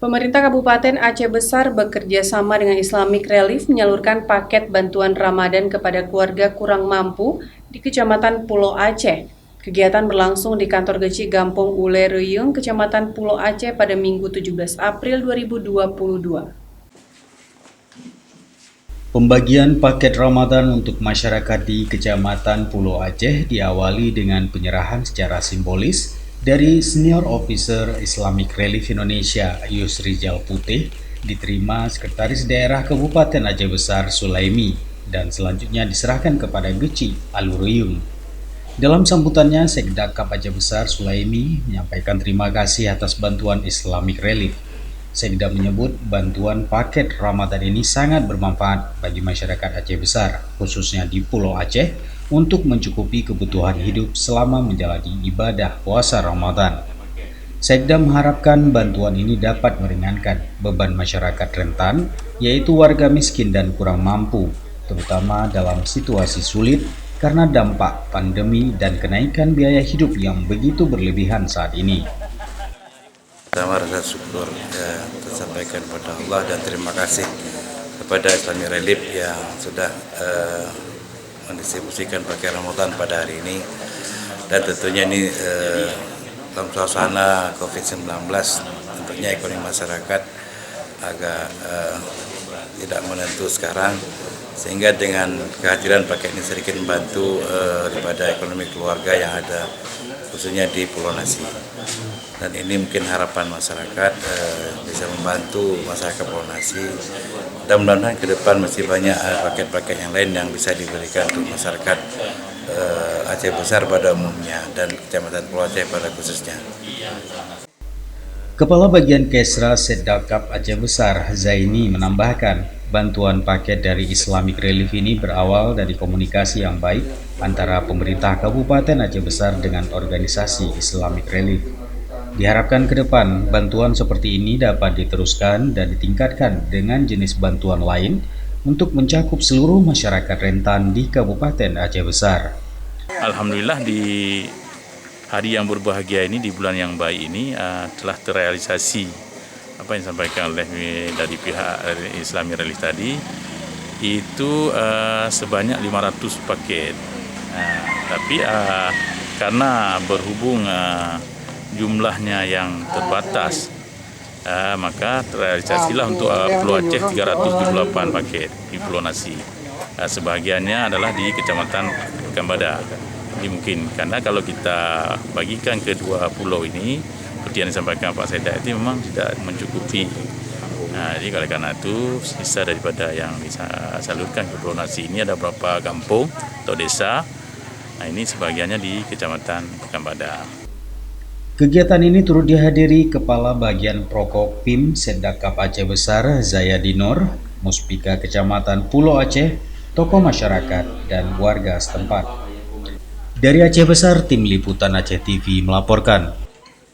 Pemerintah Kabupaten Aceh Besar bekerja sama dengan Islamic Relief menyalurkan paket bantuan Ramadan kepada keluarga kurang mampu di Kecamatan Pulau Aceh. Kegiatan berlangsung di kantor Geci Gampong Ule Ruyung, Kecamatan Pulau Aceh pada Minggu 17 April 2022. Pembagian paket Ramadan untuk masyarakat di Kecamatan Pulau Aceh diawali dengan penyerahan secara simbolis dari Senior Officer Islamic Relief Indonesia Yusri Jalputih, diterima Sekretaris Daerah Kabupaten Aceh Besar Sulaimi, dan selanjutnya diserahkan kepada Geci Aluruyung. Dalam sambutannya, Sekda Kap Aceh Besar Sulaimi menyampaikan terima kasih atas bantuan Islamic Relief. Sekda menyebut bantuan paket Ramadan ini sangat bermanfaat bagi masyarakat Aceh Besar, khususnya di Pulau Aceh, untuk mencukupi kebutuhan hidup selama menjalani ibadah puasa Ramadan. Sekda mengharapkan bantuan ini dapat meringankan beban masyarakat rentan, yaitu warga miskin dan kurang mampu, terutama dalam situasi sulit karena dampak pandemi dan kenaikan biaya hidup yang begitu berlebihan saat ini. Pertama, rasa syukur tersampaikan kepada Allah dan terima kasih kepada Islamic Relief yang sudah mendistribusikan paket Ramadan pada hari ini. Dan tentunya ini dalam suasana COVID-19, tentunya ekonomi masyarakat agak tidak menentu sekarang, sehingga dengan kehadiran paket ini sedikit membantu daripada ekonomi keluarga yang ada khususnya di Pulau Nasi. Dan ini mungkin harapan masyarakat bisa membantu masyarakat Pulau Nasi. Dan mudah-mudahan ke depan masih banyak paket-paket yang lain yang bisa diberikan untuk masyarakat Aceh Besar pada umumnya dan Kecamatan Pulau Aceh pada khususnya. Kepala Bagian Kesra Setdakap Aceh Besar Zaini menambahkan, bantuan paket dari Islamic Relief ini berawal dari komunikasi yang baik antara pemerintah Kabupaten Aceh Besar dengan organisasi Islamic Relief. Diharapkan ke depan, bantuan seperti ini dapat diteruskan dan ditingkatkan dengan jenis bantuan lain untuk mencakup seluruh masyarakat rentan di Kabupaten Aceh Besar. Alhamdulillah di hari yang berbahagia ini, di bulan yang baik ini telah terrealisasi apa yang disampaikan oleh dari pihak Islamic Relief tadi, itu sebanyak 500 paket. Tapi karena berhubung jumlahnya yang terbatas, maka terrealisasilah untuk Pulau Aceh 378 paket di Pulau Nasi. Sebahagiannya adalah di Kecamatan Kambada. Ini mungkin karena kalau kita bagikan ke dua pulau ini, seperti yang disampaikan Pak Sekda, itu memang tidak mencukupi. Jadi oleh karena itu, sisa daripada yang disalurkan ke Pulau Nasi ini ada beberapa kampung atau desa. Ini sebagiannya di Kecamatan Kambada. Kegiatan ini turut dihadiri Kepala Bagian Prokop PIM Setdakap Aceh Besar Zayadinor, Muspika Kecamatan Pulau Aceh, tokoh masyarakat, dan warga setempat. Dari Aceh Besar, Tim Liputan Aceh TV melaporkan.